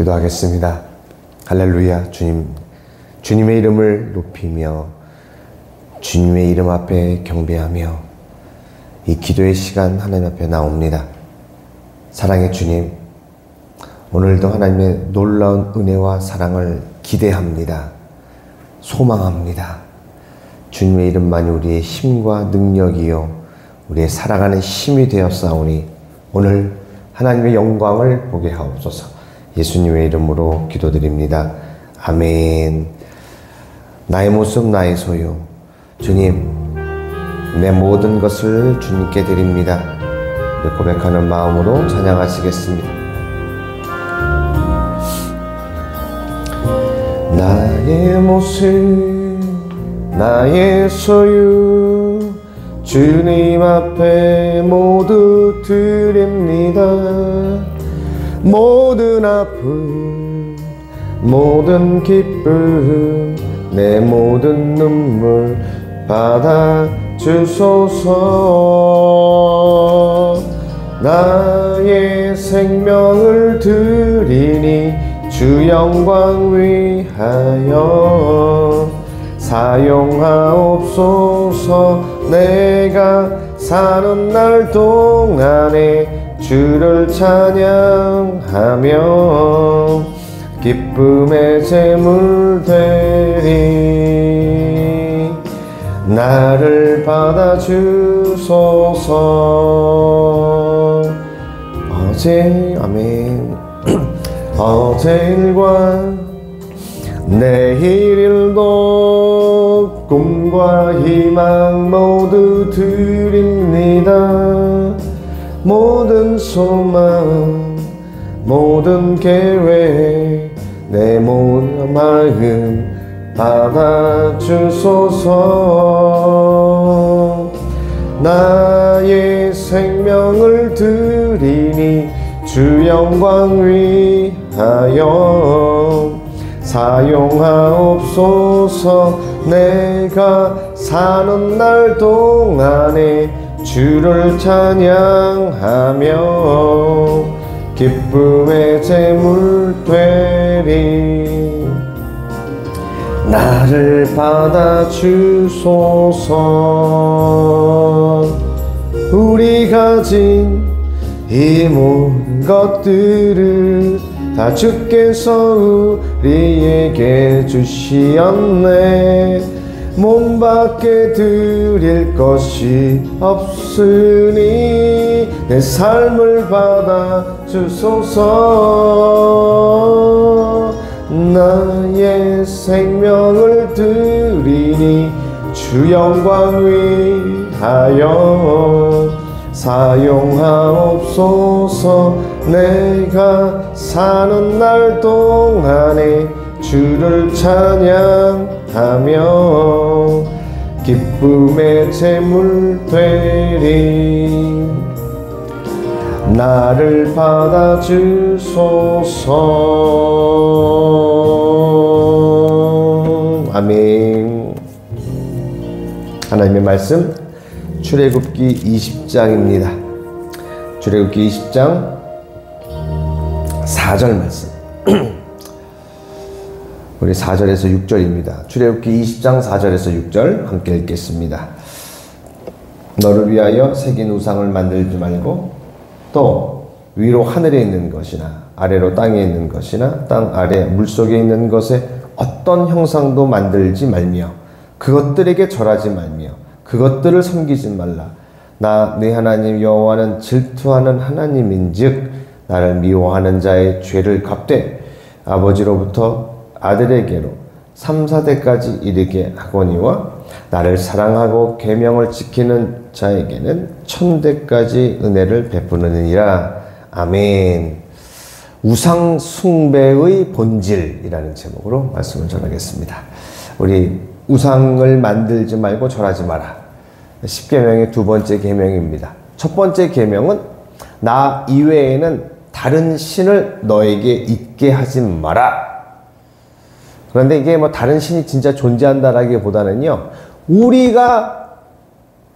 기도하겠습니다. 할렐루야. 주님의 이름을 높이며 주님의 이름 앞에 경배하며 이 기도의 시간 하나님 앞에 나옵니다. 사랑의 주님, 오늘도 하나님의 놀라운 은혜와 사랑을 기대합니다. 소망합니다. 주님의 이름만이 우리의 힘과 능력이요 우리의 살아가는 힘이 되었사오니 오늘 하나님의 영광을 보게 하옵소서. 예수님의 이름으로 기도드립니다. 아멘. 나의 모습 나의 소유, 주님 내 모든 것을 주님께 드립니다. 우리 고백하는 마음으로 찬양하시겠습니다. 나의 모습 나의 소유 주님 앞에 모두 드립니다. 모든 아픔 모든 기쁨 내 모든 눈물 받아주소서. 나의 생명을 드리니 주 영광 위하여 사용하옵소서. 내가 사는 날 동안에 주를 찬양하며 기쁨의 제물 되리. 나를 받아주소서. 아멘. 어제일과 내일일도 꿈과 희망 모두 드립니다. 모든 소망 모든 계획 내 모든 마음 받아주소서. 나의 생명을 드리니 주 영광 위하여 사용하옵소서. 내가 사는 날 동안에 주를 찬양하며 기쁨의 제물 되리. 나를 받아주소서. 우리 가진 이 모든 것들을 다 주께서 우리에게 주시었네. 몸밖에 드릴 것이 없으니 내 삶을 받아주소서. 나의 생명을 드리니 주 영광 위하여 사용하옵소서. 내가 사는 날 동안에 주를 찬양하며 기쁨의 제물 되리. 나를 받아주소서. 아멘. 하나님의 말씀 출애굽기 20장입니다. 출애굽기 20장 4절 말씀. 우리 4절에서 6절입니다. 출애굽기 20장 4절에서 6절 함께 읽겠습니다. 너를 위하여 새긴 우상을 만들지 말고 또 위로 하늘에 있는 것이나 아래로 땅에 있는 것이나 땅 아래 물속에 있는 것에 어떤 형상도 만들지 말며 그것들에게 절하지 말며 그것들을 섬기지 말라. 나 네 하나님 여호와는 질투하는 하나님인즉 나를 미워하는 자의 죄를 갚되 아버지로부터 아들에게로 3, 4대까지 이르게 하거니와 나를 사랑하고 계명을 지키는 자에게는 1000대까지 은혜를 베푸느니라. 아멘. 우상 숭배의 본질이라는 제목으로 말씀을 전하겠습니다. 우리 우상을 만들지 말고 절하지 마라. 10계명의 두 번째 계명입니다. 첫 번째 계명은 나 이외에는 다른 신을 너에게 있게 하지 마라. 그런데 이게 뭐 다른 신이 진짜 존재한다라기보다는요, 우리가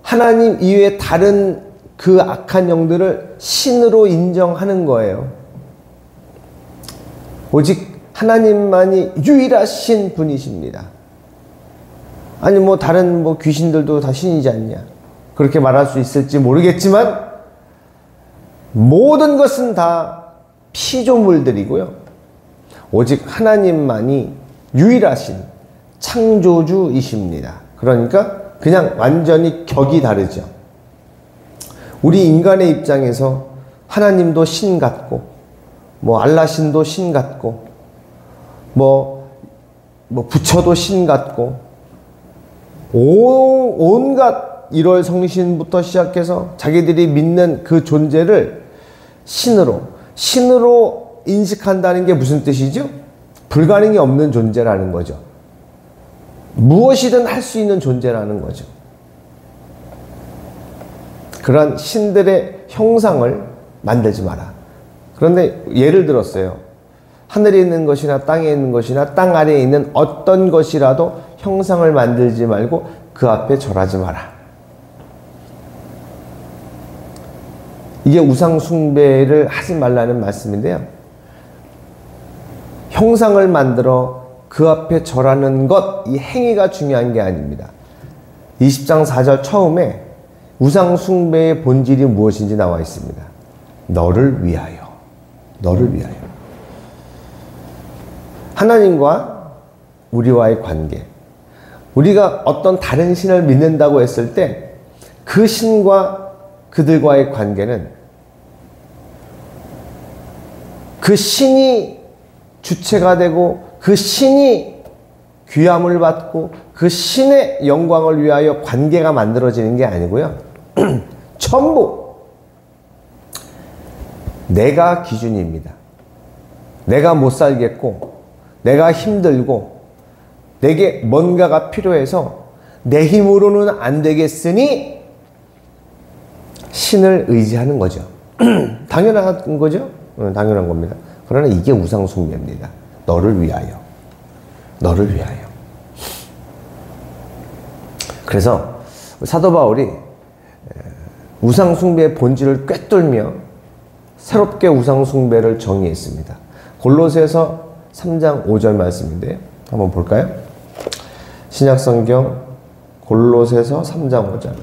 하나님 이외에 다른 그 악한 영들을 신으로 인정하는 거예요. 오직 하나님만이 유일하신 분이십니다. 아니 뭐 다른 뭐 귀신들도 다 신이지 않냐, 그렇게 말할 수 있을지 모르겠지만 모든 것은 다 피조물들이고요. 오직 하나님만이 유일하신 창조주이십니다. 그러니까 그냥 완전히 격이 다르죠. 우리 인간의 입장에서 하나님도 신 같고, 뭐 알라신도 신 같고, 뭐 부처도 신 같고, 온갖 1월 성신부터 시작해서 자기들이 믿는 그 존재를 신으로 인식한다는 게 무슨 뜻이죠? 불가능이 없는 존재라는 거죠. 무엇이든 할 수 있는 존재라는 거죠. 그러한 신들의 형상을 만들지 마라. 그런데 예를 들었어요. 하늘에 있는 것이나 땅에 있는 것이나 땅 아래에 있는 어떤 것이라도 형상을 만들지 말고 그 앞에 절하지 마라. 이게 우상 숭배를 하지 말라는 말씀인데요. 형상을 만들어 그 앞에 절하는 것, 이 행위가 중요한 게 아닙니다. 20장 4절 처음에 우상 숭배의 본질이 무엇인지 나와 있습니다. 너를 위하여. 너를 위하여. 하나님과 우리와의 관계. 우리가 어떤 다른 신을 믿는다고 했을 때 그 신과 그들과의 관계는 그 신이 주체가 되고 그 신이 귀함을 받고 그 신의 영광을 위하여 관계가 만들어지는 게 아니고요. 전부 내가 기준입니다. 내가 못 살겠고, 내가 힘들고, 내게 뭔가가 필요해서 내 힘으로는 안 되겠으니 신을 의지하는 거죠. 당연한 거죠? 당연한 겁니다. 그러나 이게 우상숭배입니다. 너를 위하여. 너를 위하여. 그래서 사도 바울이 우상숭배의 본질을 꿰뚫며 새롭게 우상숭배를 정의했습니다. 골로새서 3장 5절 말씀인데요. 한번 볼까요? 신약성경 골로새서 3장 5절.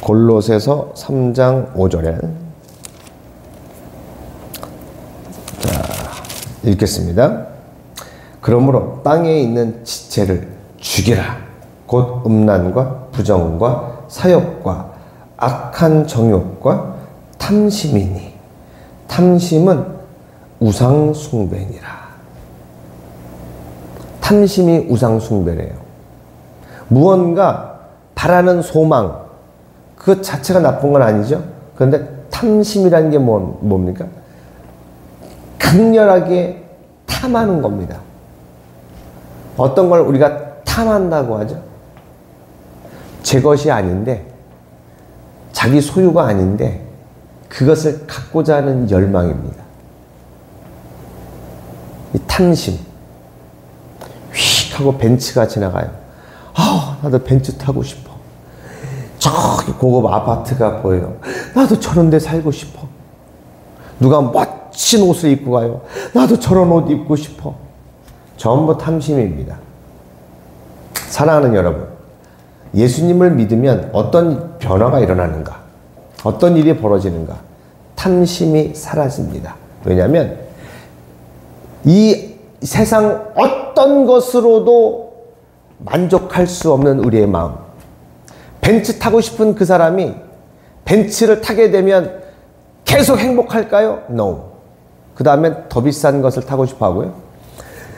골로새서 3장 5절에 읽겠습니다. 그러므로 땅에 있는 지체를 죽이라. 곧 음란과 부정과 사욕과 악한 정욕과 탐심이니 탐심은 우상숭배니라. 탐심이 우상숭배래요. 무언가 바라는 소망, 그 자체가 나쁜 건 아니죠. 그런데 탐심이라는 게 뭡니까? 강렬하게 탐하는 겁니다. 어떤 걸 우리가 탐한다고 하죠? 제 것이 아닌데, 자기 소유가 아닌데 그것을 갖고자 하는 열망입니다. 이 탐심. 휙 하고 벤츠가 지나가요. 나도 벤츠 타고 싶어. 저기 고급 아파트가 보여요. 나도 저런 데 살고 싶어. 누가 멋진 옷을 입고 가요. 나도 저런 옷 입고 싶어. 전부 탐심입니다. 사랑하는 여러분, 예수님을 믿으면 어떤 변화가 일어나는가? 어떤 일이 벌어지는가? 탐심이 사라집니다. 왜냐하면 이 세상 어떤 것으로도 만족할 수 없는 우리의 마음. 벤츠 타고 싶은 그 사람이 벤츠를 타게 되면 계속 행복할까요? No. 그 다음엔 더 비싼 것을 타고 싶어 하고요.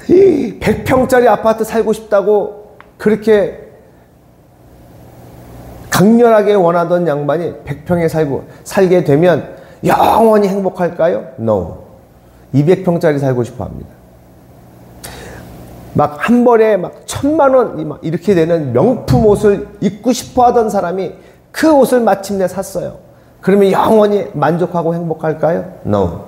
이 100평짜리 아파트 살고 싶다고 그렇게 강렬하게 원하던 양반이 100평에 살게 되면 영원히 행복할까요? No. 200평짜리 살고 싶어 합니다. 막 한 벌에 막 1000만 원 이렇게 되는 명품 옷을 입고 싶어 하던 사람이 그 옷을 마침내 샀어요. 그러면 영원히 만족하고 행복할까요? No.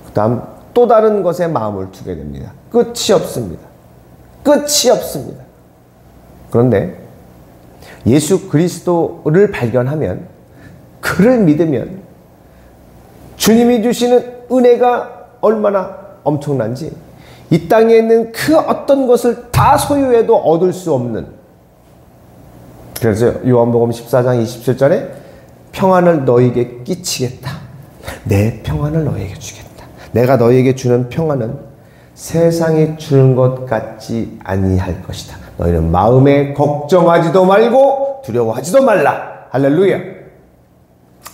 그 다음 또 다른 것에 마음을 두게 됩니다. 끝이 없습니다. 끝이 없습니다. 그런데 예수 그리스도를 발견하면 그를 믿으면 주님이 주시는 은혜가 얼마나 엄청난지 이 땅에 있는 그 어떤 것을 다 소유해도 얻을 수 없는, 그래서 요한복음 14장 27절에 평안을 너희에게 끼치겠다. 내 평안을 너희에게 주겠다. 내가 너희에게 주는 평안은 세상이 주는 것 같지 아니할 것이다. 너희는 마음에 걱정하지도 말고 두려워하지도 말라. 할렐루야.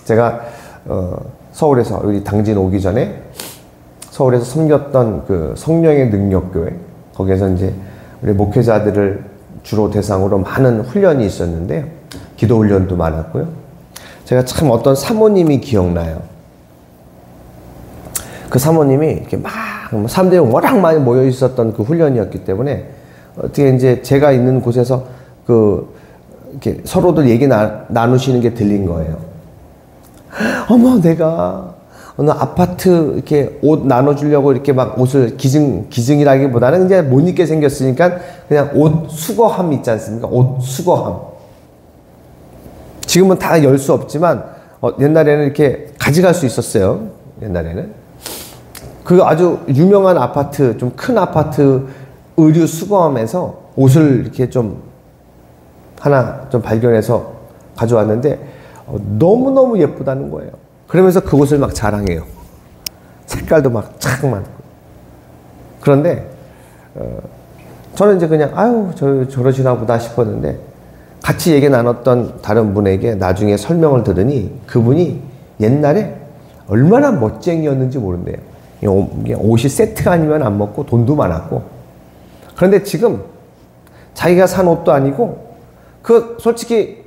제가 서울에서 우리 당진 오기 전에 서울에서 섬겼던 그 성령의 능력교회, 거기에서 이제 우리 목회자들을 주로 대상으로 많은 훈련이 있었는데요. 기도 훈련도 많았고요. 제가 참 어떤 사모님이 기억나요. 그 사모님이 이렇게 막 사람들이 워낙 많이 모여 있었던 그 훈련이었기 때문에 어떻게 이제 제가 있는 곳에서 이렇게 서로들 얘기 나누시는 게 들린 거예요. 어머, 내가 어느 아파트 이렇게 옷 나눠주려고 이렇게 막 옷을 기증이라기보다는 이제 못 입게 생겼으니까 그냥 옷 수거함 있지 않습니까? 옷 수거함. 지금은 다 열 수 없지만 옛날에는 이렇게 가져갈 수 있었어요. 옛날에는. 그 아주 유명한 아파트, 좀 큰 아파트 의류 수거함에서 옷을 이렇게 좀 하나 좀 발견해서 가져왔는데 너무너무 예쁘다는 거예요. 그러면서 그 옷을 막 자랑해요. 색깔도 막 착 많고. 그런데 저는 이제 그냥 아유 저러시나 보다 싶었는데 같이 얘기 나눴던 다른 분에게 나중에 설명을 들으니 그분이 옛날에 얼마나 멋쟁이였는지 모른대요. 옷이 세트가 아니면 안 먹고 돈도 많았고. 그런데 지금 자기가 산 옷도 아니고 솔직히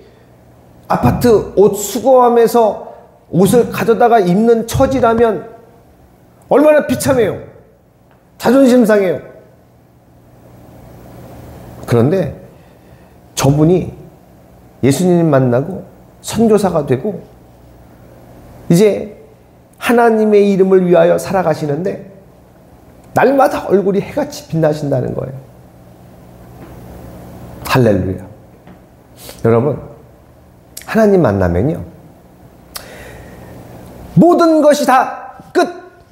아파트 옷 수거함에서 옷을 가져다가 입는 처지라면 얼마나 비참해요. 자존심 상해요. 그런데 저분이 예수님 만나고 선교사가 되고 이제 하나님의 이름을 위하여 살아가시는데 날마다 얼굴이 해같이 빛나신다는 거예요. 할렐루야. 여러분, 하나님 만나면요, 모든 것이 다 끝,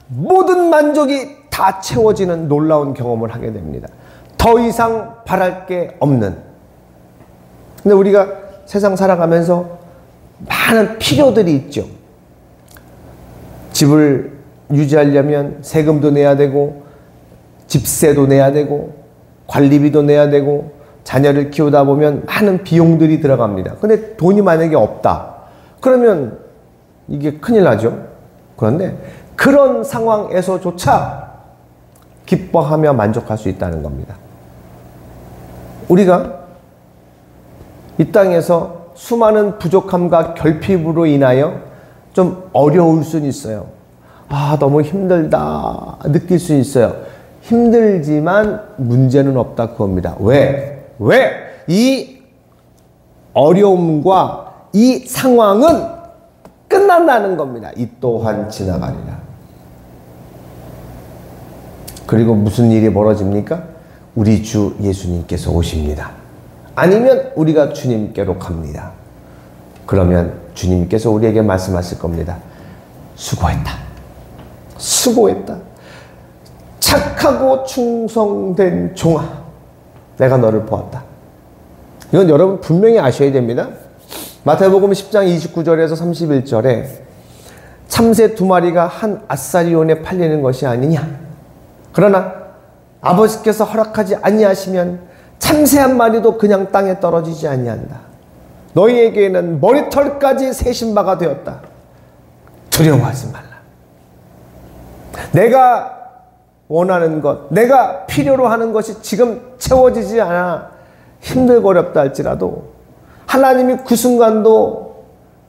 모든 만족이 다 채워지는 놀라운 경험을 하게 됩니다. 더 이상 바랄 게 없는. 근데 우리가 세상 살아가면서 많은 필요들이 있죠. 집을 유지하려면 세금도 내야 되고, 집세도 내야 되고, 관리비도 내야 되고, 자녀를 키우다 보면 많은 비용들이 들어갑니다. 근데 돈이 만약에 없다. 그러면 이게 큰일 나죠. 그런데 그런 상황에서조차 기뻐하며 만족할 수 있다는 겁니다. 우리가 이 땅에서 수많은 부족함과 결핍으로 인하여 좀 어려울 수는 있어요. 아, 너무 힘들다 느낄 수 있어요. 힘들지만 문제는 없다 그겁니다. 왜? 이 어려움과 이 상황은 끝난다는 겁니다. 이 또한 지나가리라. 그리고 무슨 일이 벌어집니까? 우리 주 예수님께서 오십니다. 아니면 우리가 주님께로 갑니다. 그러면 주님께서 우리에게 말씀하실 겁니다. 수고했다. 수고했다. 착하고 충성된 종아, 내가 너를 보았다. 이건 여러분 분명히 아셔야 됩니다. 마태복음 10장 29절에서 31절에 참새 2마리가 한 아사리온에 팔리는 것이 아니냐. 그러나 아버지께서 허락하지 아니하시면 참새 한 마리도 그냥 땅에 떨어지지 아니한다. 너희에게는 머리털까지 세신 바가 되었다. 두려워하지 말라. 내가 원하는 것, 내가 필요로 하는 것이 지금 채워지지 않아 힘들고 어렵다 할지라도 하나님이 그 순간도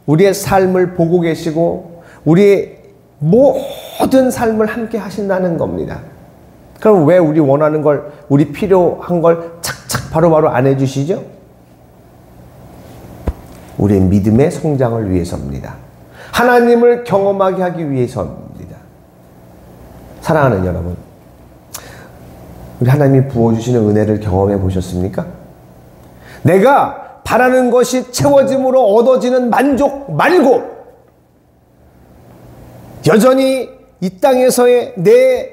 우리의 삶을 보고 계시고 우리의 모든 삶을 함께 하신다는 겁니다. 그럼 왜 우리 원하는 걸, 우리 필요한 걸 착착 바로바로 안 해주시죠? 우리의 믿음의 성장을 위해서입니다. 하나님을 경험하게 하기 위해서입니다. 사랑하는 여러분, 우리 하나님이 부어주시는 은혜를 경험해 보셨습니까? 내가 바라는 것이 채워짐으로 얻어지는 만족 말고 여전히 이 땅에서의 내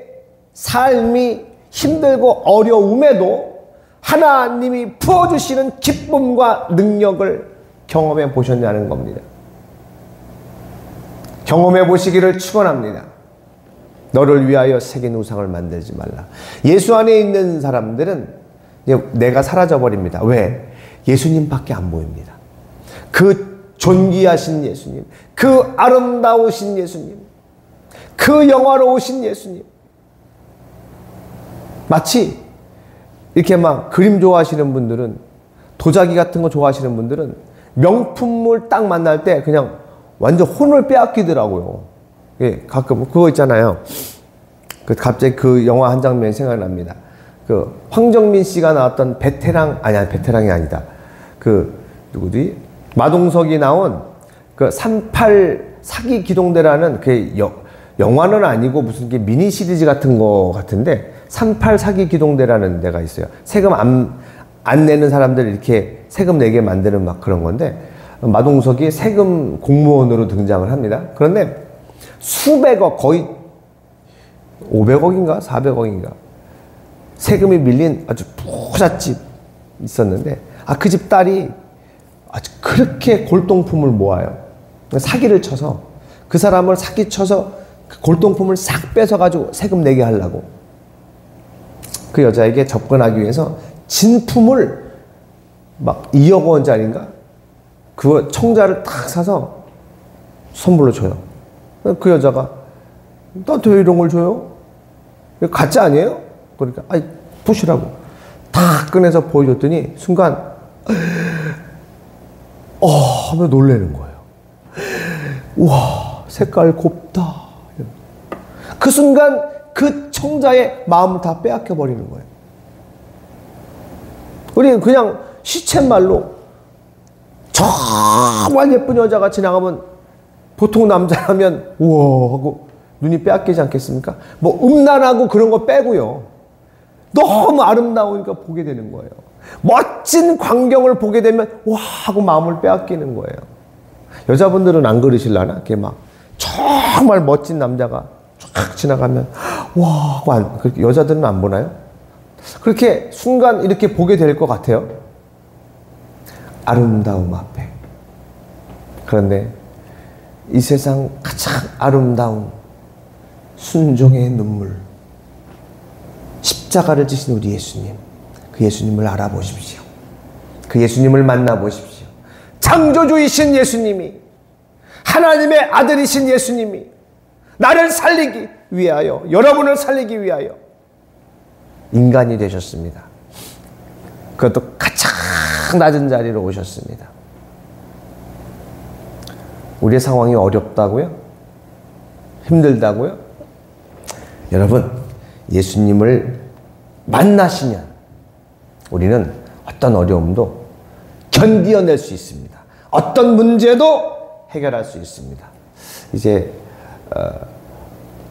삶이 힘들고 어려움에도 하나님이 부어주시는 기쁨과 능력을 경험해 보셨냐는 겁니다. 경험해 보시기를 축원합니다. 너를 위하여 새긴 우상을 만들지 말라. 예수 안에 있는 사람들은 내가 사라져 버립니다. 왜? 예수님밖에 안 보입니다. 그 존귀하신 예수님, 그 아름다우신 예수님, 그 영화로우신 예수님. 마치 이렇게 막 그림 좋아하시는 분들은, 도자기 같은 거 좋아하시는 분들은 명품을 딱 만날 때 그냥 완전 혼을 빼앗기더라고요. 예, 가끔 그거 있잖아요. 갑자기 그 영화 한 장면이 생각납니다. 그 황정민 씨가 나왔던 베테랑, 아니 베테랑이 아니다. 그 누구지? 마동석이 나온 그 38 사기 기동대라는 그 영화는 아니고 무슨 게 미니 시리즈 같은 거 같은데 38 사기 기동대라는 데가 있어요. 세금 안 내는 사람들 이렇게 세금 내게 만드는 막 그런 건데, 마동석이 세금 공무원으로 등장을 합니다. 그런데 수백억, 거의 500억인가 400억인가 세금이 밀린 아주 부잣집 있었는데, 그 집 딸이 아주 그렇게 골동품을 모아요. 사기를 쳐서 그 사람을 사기쳐서 그 골동품을 싹 뺏어가지고 세금 내게 하려고 그 여자에게 접근하기 위해서 진품을 막 2억 원짜리인가 그 청자를 딱 사서 선물로 줘요. 그 여자가 나한테 왜 이런 걸 줘요? 가짜 아니에요? 그러니까 아이 보시라고 다 꺼내서 보여줬더니 순간 하면 놀라는 거예요. 우와, 색깔 곱다. 그 순간 그 청자의 마음을 다 빼앗겨 버리는 거예요. 우리 그냥 시쳇말로 정말 예쁜 여자가 지나가면 보통 남자라면 우와 하고 눈이 빼앗기지 않겠습니까? 뭐 음란하고 그런 거 빼고요. 너무 아름다우니까 보게 되는 거예요. 멋진 광경을 보게 되면 와 하고 마음을 빼앗기는 거예요. 여자분들은 안 그러실라나? 이렇게 막 정말 멋진 남자가 쫙 지나가면 와 하고 그렇게 여자들은 안 보나요? 그렇게 순간 이렇게 보게 될 것 같아요. 아름다움 앞에. 그런데 이 세상 가장 아름다운 순종의 눈물, 십자가를 지신 우리 예수님, 그 예수님을 알아보십시오. 그 예수님을 만나보십시오. 창조주이신 예수님이, 하나님의 아들이신 예수님이 나를 살리기 위하여, 여러분을 살리기 위하여 인간이 되셨습니다. 그것도 가장 낮은 자리로 오셨습니다. 우리의 상황이 어렵다고요? 힘들다고요? 여러분, 예수님을 만나시면 우리는 어떤 어려움도 견디어낼 수 있습니다. 어떤 문제도 해결할 수 있습니다. 이제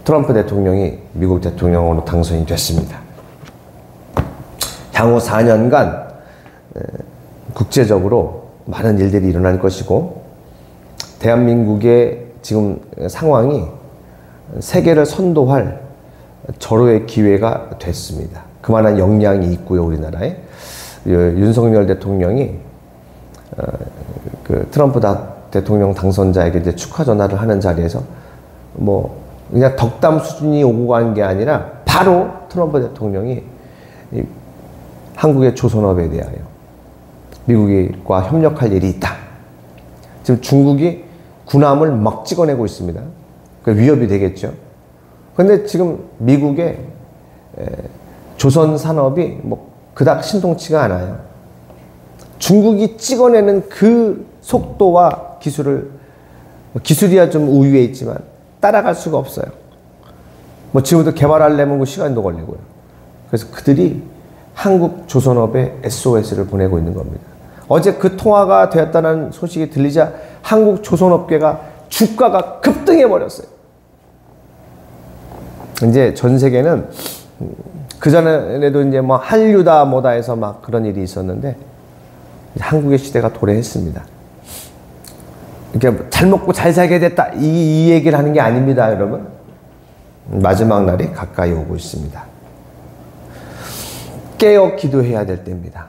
트럼프 대통령이 미국 대통령으로 당선이 됐습니다. 향후 4년간 국제적으로 많은 일들이 일어날 것이고, 대한민국의 지금 상황이 세계를 선도할 절호의 기회가 됐습니다. 그만한 역량이 있고요, 우리나라에. 윤석열 대통령이 그 트럼프 대통령 당선자에게 이제 축하 전화를 하는 자리에서 뭐 그냥 덕담 수준이 오고 간 게 아니라 바로 트럼프 대통령이 한국의 조선업에 대하여 미국과 협력할 일이 있다. 지금 중국이 군함을 막 찍어내고 있습니다. 그 위협이 되겠죠. 그런데 지금 미국의 조선 산업이 뭐 그닥 신통치가 않아요. 중국이 찍어내는 그 속도와 기술이야 좀 우위에 있지만 따라갈 수가 없어요. 뭐 지금부터 개발하려면 그 시간도 걸리고요. 그래서 그들이 한국 조선업에 SOS를 보내고 있는 겁니다. 어제 그 통화가 되었다는 소식이 들리자 한국 조선업계가 주가가 급등해 버렸어요. 이제 전 세계는 그전에도 이제 뭐 한류다 뭐다 해서 막 그런 일이 있었는데 한국의 시대가 도래했습니다. 이렇게 잘 먹고 잘 살게 됐다 이 얘기를 하는 게 아닙니다, 여러분. 마지막 날이 가까이 오고 있습니다. 깨어 기도해야 될 때입니다.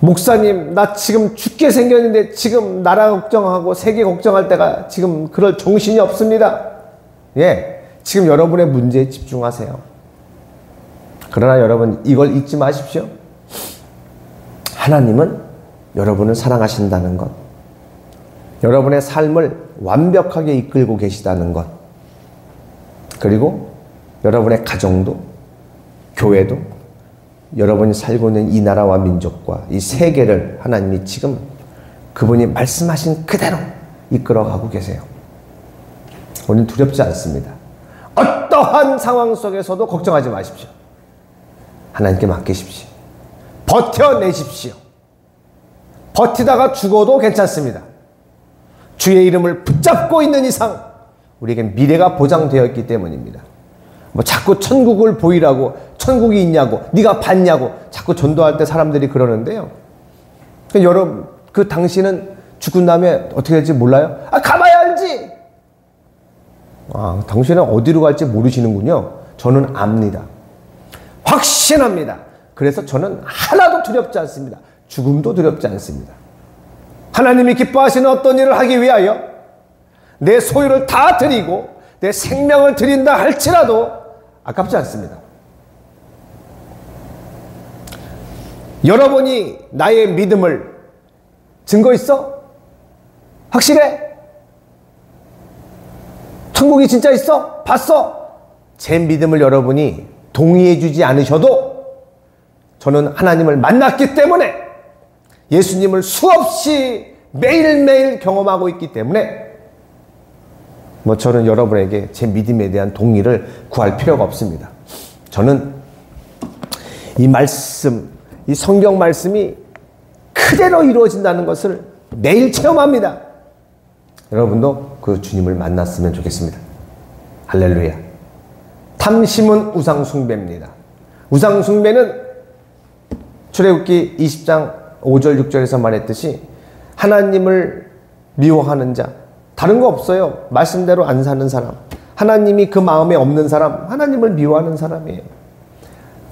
목사님, 나 지금 죽게 생겼는데 지금 나라 걱정하고 세계 걱정할 때가 지금 그럴 정신이 없습니다. 예, 지금 여러분의 문제에 집중하세요. 그러나 여러분 이걸 잊지 마십시오. 하나님은 여러분을 사랑하신다는 것, 여러분의 삶을 완벽하게 이끌고 계시다는 것, 그리고 여러분의 가정도, 교회도, 여러분이 살고 있는 이 나라와 민족과 이 세계를 하나님이 지금 그분이 말씀하신 그대로 이끌어가고 계세요. 우리는 두렵지 않습니다. 어떠한 상황 속에서도 걱정하지 마십시오. 하나님께 맡기십시오. 버텨내십시오. 버티다가 죽어도 괜찮습니다. 주의 이름을 붙잡고 있는 이상 우리에겐 미래가 보장되어 있기 때문입니다. 뭐 자꾸 천국을 보이라고, 천국이 있냐고, 네가 봤냐고 자꾸 전도할 때 사람들이 그러는데요. 여러분 그 당신은 죽은 다음에 어떻게 될지 몰라요? 가봐야 알지. 당신은 어디로 갈지 모르시는군요. 저는 압니다. 확신합니다. 그래서 저는 하나도 두렵지 않습니다. 죽음도 두렵지 않습니다. 하나님이 기뻐하시는 어떤 일을 하기 위하여 내 소유를 다 드리고 내 생명을 드린다 할지라도 아깝지 않습니다. 여러분이 나의 믿음을 증거 있어? 확실해? 천국이 진짜 있어? 봤어? 제 믿음을 여러분이 동의해 주지 않으셔도 저는 하나님을 만났기 때문에 예수님을 수없이 매일매일 경험하고 있기 때문에 저는 여러분에게 제 믿음에 대한 동의를 구할 필요가 없습니다. 저는 이 말씀, 이 성경 말씀이 그대로 이루어진다는 것을 매일 체험합니다. 여러분도 그 주님을 만났으면 좋겠습니다. 할렐루야. 탐심은 우상숭배입니다. 우상숭배는 출애굽기 20장 5절 6절에서 말했듯이 하나님을 미워하는 자, 다른 거 없어요. 말씀대로 안 사는 사람, 하나님이 그 마음에 없는 사람, 하나님을 미워하는 사람이에요.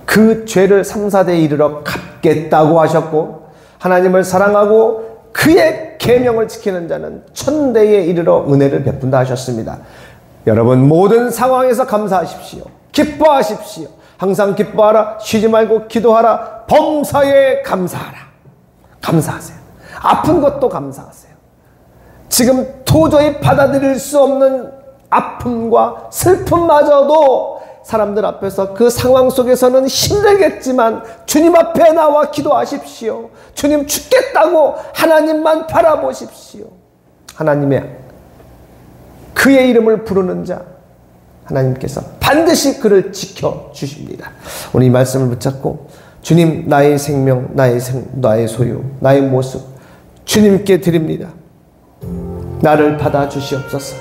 그 죄를 3, 4대에 이르러 갚겠다고 하셨고, 하나님을 사랑하고 그의 계명을 지키는 자는 1000대에 이르러 은혜를 베푼다 하셨습니다. 여러분 모든 상황에서 감사하십시오. 기뻐하십시오. 항상 기뻐하라. 쉬지 말고 기도하라. 범사에 감사하라. 감사하세요. 아픈 것도 감사하세요. 지금 도저히 받아들일 수 없는 아픔과 슬픔마저도 사람들 앞에서 그 상황 속에서는 힘들겠지만 주님 앞에 나와 기도하십시오. 주님 죽겠다고 하나님만 바라보십시오. 하나님의 그의 이름을 부르는 자 하나님께서 반드시 그를 지켜주십니다. 오늘 이 말씀을 붙잡고 주님, 나의 생명, 나의 소유, 나의 모습 주님께 드립니다. 나를 받아주시옵소서.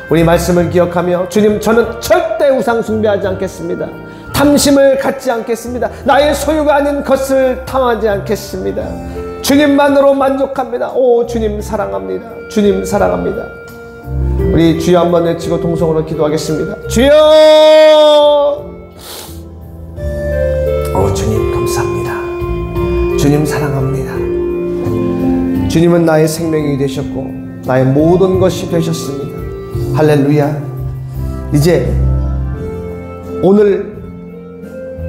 우리 말씀을 기억하며 주님, 저는 절대 우상 숭배하지 않겠습니다. 탐심을 갖지 않겠습니다. 나의 소유가 아닌 것을 탐하지 않겠습니다. 주님만으로 만족합니다. 오, 주님 사랑합니다. 주님 사랑합니다. 우리 주여 한번 외치고 동성으로 기도하겠습니다. 주여! 오, 주님 감사합니다. 주님 사랑합니다. 주님은 나의 생명이 되셨고 나의 모든 것이 되셨습니다. 할렐루야. 이제 오늘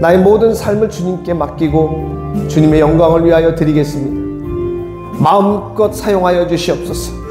나의 모든 삶을 주님께 맡기고 주님의 영광을 위하여 드리겠습니다. 마음껏 사용하여 주시옵소서.